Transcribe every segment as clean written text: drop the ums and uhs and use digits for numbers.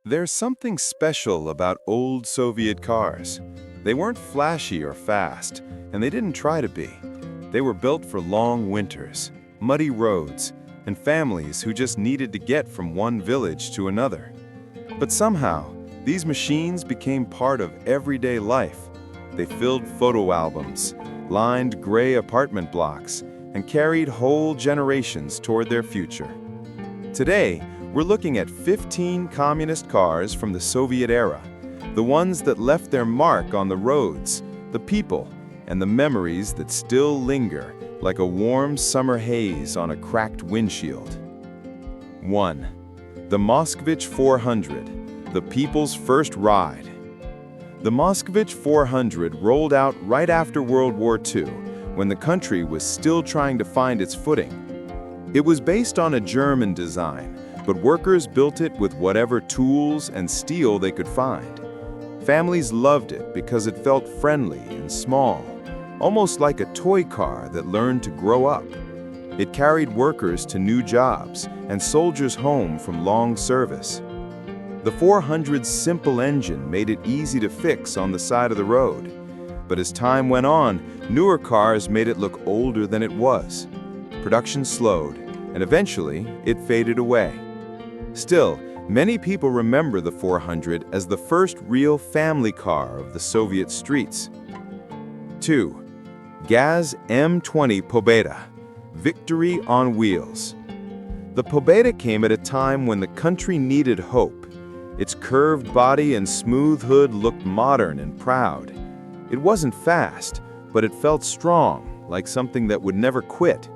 There's something special about old Soviet cars. They weren't flashy or fast, and they didn't try to be. They were built for long winters, muddy roads, and families who just needed to get from one village to another. But somehow, these machines became part of everyday life. They filled photo albums, lined gray apartment blocks, and carried whole generations toward their future. Today, we're looking at 15 communist cars from the Soviet era, the ones that left their mark on the roads, the people, and the memories that still linger like a warm summer haze on a cracked windshield. 1. The Moskvich 400, the people's first ride. The Moskvich 400 rolled out right after World War II, when the country was still trying to find its footing. It was based on a German design, but workers built it with whatever tools and steel they could find. Families loved it because it felt friendly and small, almost like a toy car that learned to grow up. It carried workers to new jobs and soldiers home from long service. The 400's simple engine made it easy to fix on the side of the road. But as time went on, newer cars made it look older than it was. Production slowed, and eventually it faded away. Still, many people remember the 400 as the first real family car of the Soviet streets. 2. Gaz M20 Pobeda, Victory on Wheels. The Pobeda came at a time when the country needed hope. Its curved body and smooth hood looked modern and proud. It wasn't fast, but it felt strong, like something that would never quit.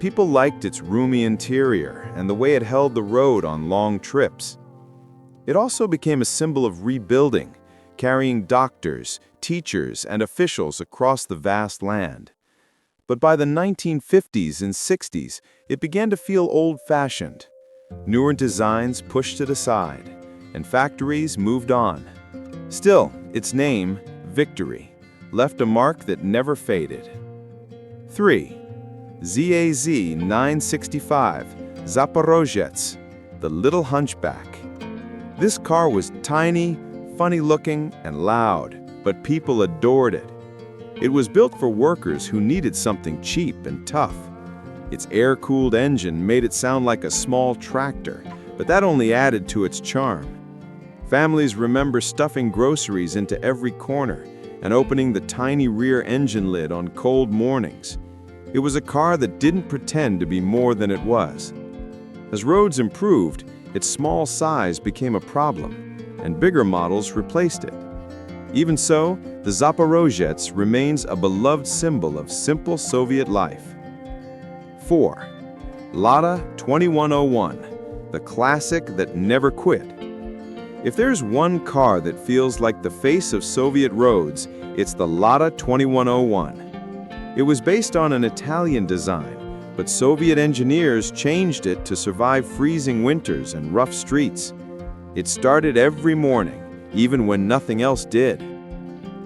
People liked its roomy interior and the way it held the road on long trips. It also became a symbol of rebuilding, carrying doctors, teachers, and officials across the vast land. But by the 1950s and 60s, it began to feel old-fashioned. Newer designs pushed it aside, and factories moved on. Still, its name, Victory, left a mark that never faded. 3. ZAZ 965 Zaporozhets, the Little Hunchback. This car was tiny, funny-looking, and loud, but people adored it. It was built for workers who needed something cheap and tough. Its air-cooled engine made it sound like a small tractor, but that only added to its charm. Families remember stuffing groceries into every corner and opening the tiny rear engine lid on cold mornings. It was a car that didn't pretend to be more than it was. As roads improved, its small size became a problem, and bigger models replaced it. Even so, the Zaporozhets remains a beloved symbol of simple Soviet life. 4. Lada 2101, the classic that never quit. If there's one car that feels like the face of Soviet roads, it's the Lada 2101. It was based on an Italian design, but Soviet engineers changed it to survive freezing winters and rough streets. It started every morning, even when nothing else did.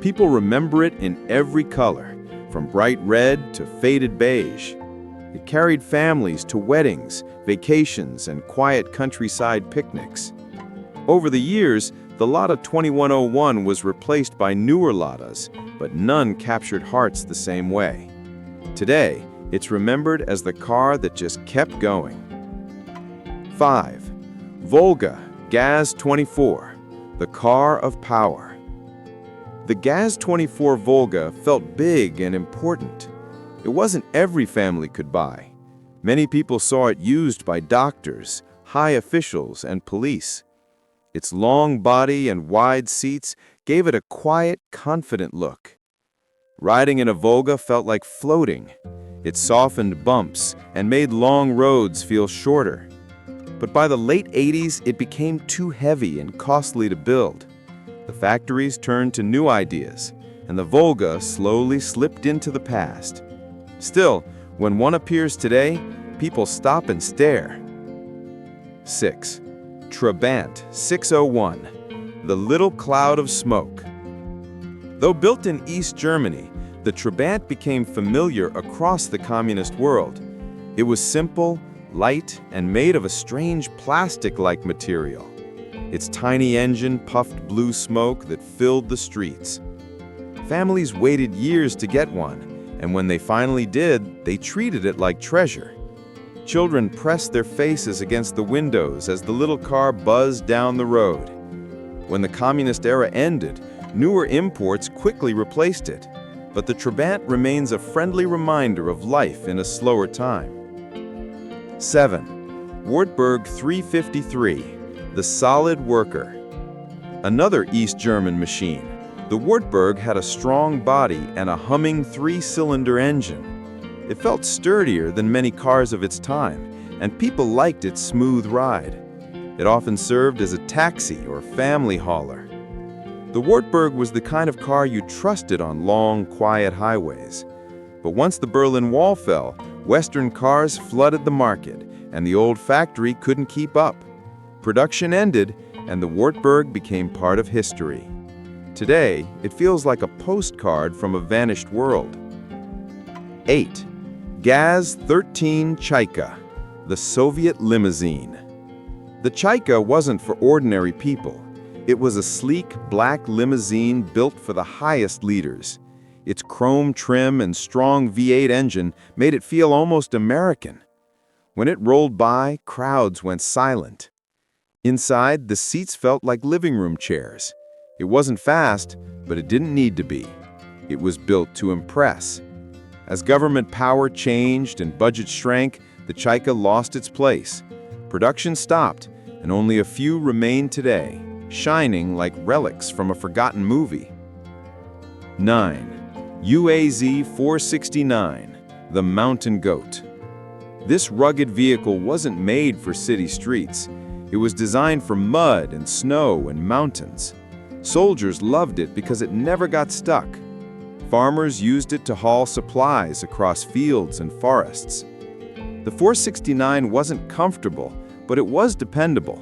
People remember it in every color, from bright red to faded beige. It carried families to weddings, vacations, and quiet countryside picnics. Over the years, the Lada 2101 was replaced by newer Ladas, but none captured hearts the same way. Today, it's remembered as the car that just kept going. 5. Volga Gaz 24, the car of power. The Gaz 24 Volga felt big and important. It wasn't every family could buy. Many people saw it used by doctors, high officials, and police. Its long body and wide seats gave it a quiet, confident look. Riding in a Volga felt like floating. It softened bumps and made long roads feel shorter. But by the late 80s, it became too heavy and costly to build. The factories turned to new ideas, and the Volga slowly slipped into the past. Still, when one appears today, people stop and stare. 6. Trabant 601, the Little Cloud of Smoke. Though built in East Germany, the Trabant became familiar across the communist world. It was simple, light, and made of a strange plastic-like material. Its tiny engine puffed blue smoke that filled the streets. Families waited years to get one, and when they finally did, they treated it like treasure. Children pressed their faces against the windows as the little car buzzed down the road. When the communist era ended, newer imports quickly replaced it, but the Trabant remains a friendly reminder of life in a slower time. 7. Wartburg 353, the solid worker. Another East German machine, the Wartburg had a strong body and a humming 3-cylinder engine. It felt sturdier than many cars of its time, and people liked its smooth ride. It often served as a taxi or family hauler. The Wartburg was the kind of car you trusted on long, quiet highways. But once the Berlin Wall fell, Western cars flooded the market, and the old factory couldn't keep up. Production ended, and the Wartburg became part of history. Today, it feels like a postcard from a vanished world. 8. Gaz 13 Chaika, the Soviet limousine. The Chaika wasn't for ordinary people. It was a sleek, black limousine built for the highest leaders. Its chrome trim and strong V8 engine made it feel almost American. When it rolled by, crowds went silent. Inside, the seats felt like living room chairs. It wasn't fast, but it didn't need to be. It was built to impress. As government power changed and budgets shrank, the Chaika lost its place. Production stopped, and only a few remain today, shining like relics from a forgotten movie. 9. UAZ 469, the mountain goat. This rugged vehicle wasn't made for city streets. It was designed for mud and snow and mountains. Soldiers loved it because it never got stuck. Farmers used it to haul supplies across fields and forests. The 469 wasn't comfortable, but it was dependable.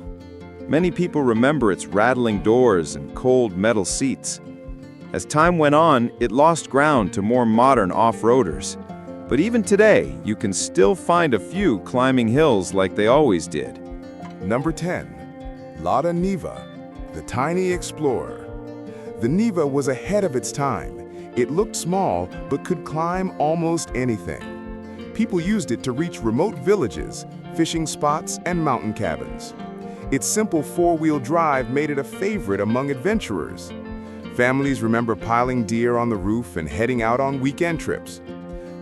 Many people remember its rattling doors and cold metal seats. As time went on, it lost ground to more modern off-roaders. But even today, you can still find a few climbing hills like they always did. Number 10. Lada Niva, the tiny explorer. The Niva was ahead of its time. It looked small, but could climb almost anything. People used it to reach remote villages, fishing spots, and mountain cabins. Its simple four-wheel drive made it a favorite among adventurers. Families remember piling deer on the roof and heading out on weekend trips.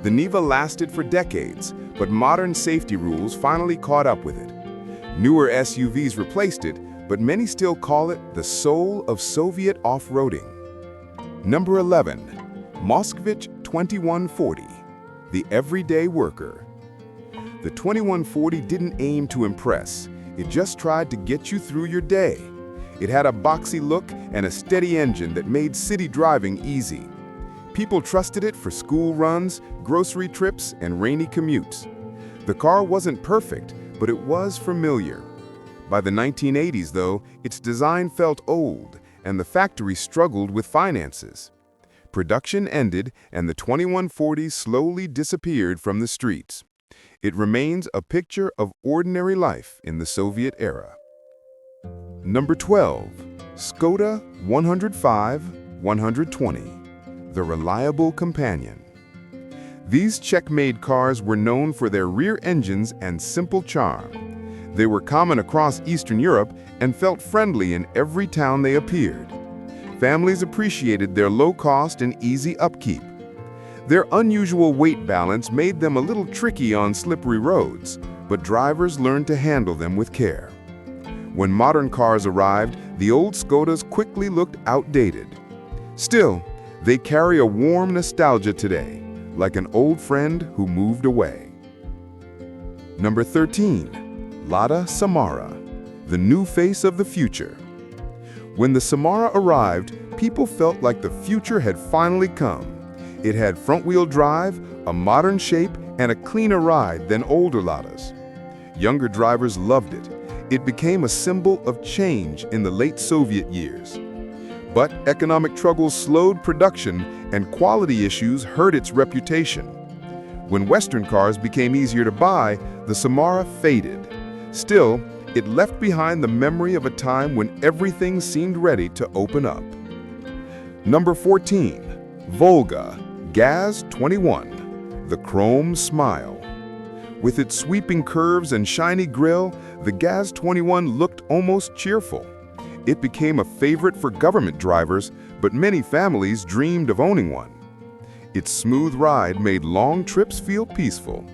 The Niva lasted for decades, but modern safety rules finally caught up with it. Newer SUVs replaced it, but many still call it the soul of Soviet off-roading. Number 11. Moskvich 2140, the everyday worker. The 2140 didn't aim to impress. It just tried to get you through your day. It had a boxy look and a steady engine that made city driving easy. People trusted it for school runs, grocery trips, and rainy commutes. The car wasn't perfect, but it was familiar. By the 1980s, though, its design felt old, and the factory struggled with finances. Production ended, and the 2140 slowly disappeared from the streets. It remains a picture of ordinary life in the Soviet era. Number 12. Skoda 105-120, the reliable companion. These Czech-made cars were known for their rear engines and simple charm. They were common across Eastern Europe and felt friendly in every town they appeared. Families appreciated their low cost and easy upkeep. Their unusual weight balance made them a little tricky on slippery roads, but drivers learned to handle them with care. When modern cars arrived, the old Skodas quickly looked outdated. Still, they carry a warm nostalgia today, like an old friend who moved away. Number 13. Lada Samara, the new face of the future. When the Samara arrived, people felt like the future had finally come. It had front-wheel drive, a modern shape, and a cleaner ride than older Ladas. Younger drivers loved it. It became a symbol of change in the late Soviet years. But economic troubles slowed production, and quality issues hurt its reputation. When Western cars became easier to buy, the Samara faded. Still, It left behind the memory of a time when everything seemed ready to open up. Number 14. Volga Gaz 21, the Chrome Smile. With its sweeping curves and shiny grille, the Gaz 21 looked almost cheerful. It became a favorite for government drivers, but many families dreamed of owning one. Its smooth ride made long trips feel peaceful.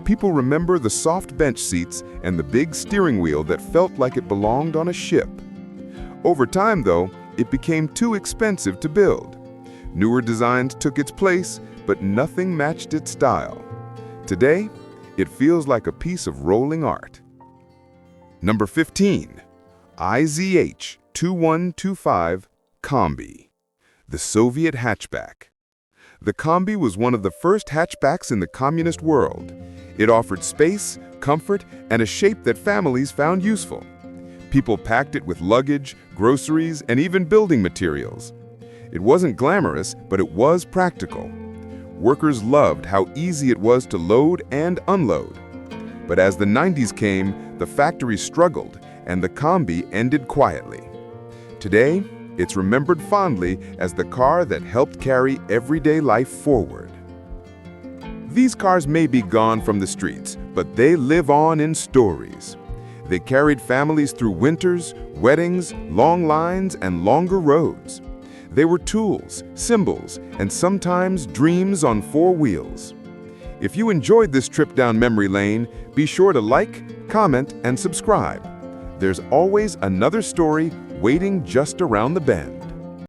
People remember the soft bench seats and the big steering wheel that felt like it belonged on a ship. Over time, though, it became too expensive to build. Newer designs took its place, but nothing matched its style. Today, it feels like a piece of rolling art. Number 15. IZH 2125 Combi, the Soviet hatchback. The Combi was one of the first hatchbacks in the communist world. It offered space, comfort, and a shape that families found useful. People packed it with luggage, groceries, and even building materials. It wasn't glamorous, but it was practical. Workers loved how easy it was to load and unload. But as the 90s came, the factory struggled, and the Combi ended quietly. Today, it's remembered fondly as the car that helped carry everyday life forward. These cars may be gone from the streets, but they live on in stories. They carried families through winters, weddings, long lines, and longer roads. They were tools, symbols, and sometimes dreams on four wheels. If you enjoyed this trip down memory lane, be sure to like, comment, and subscribe. There's always another story waiting just around the bend.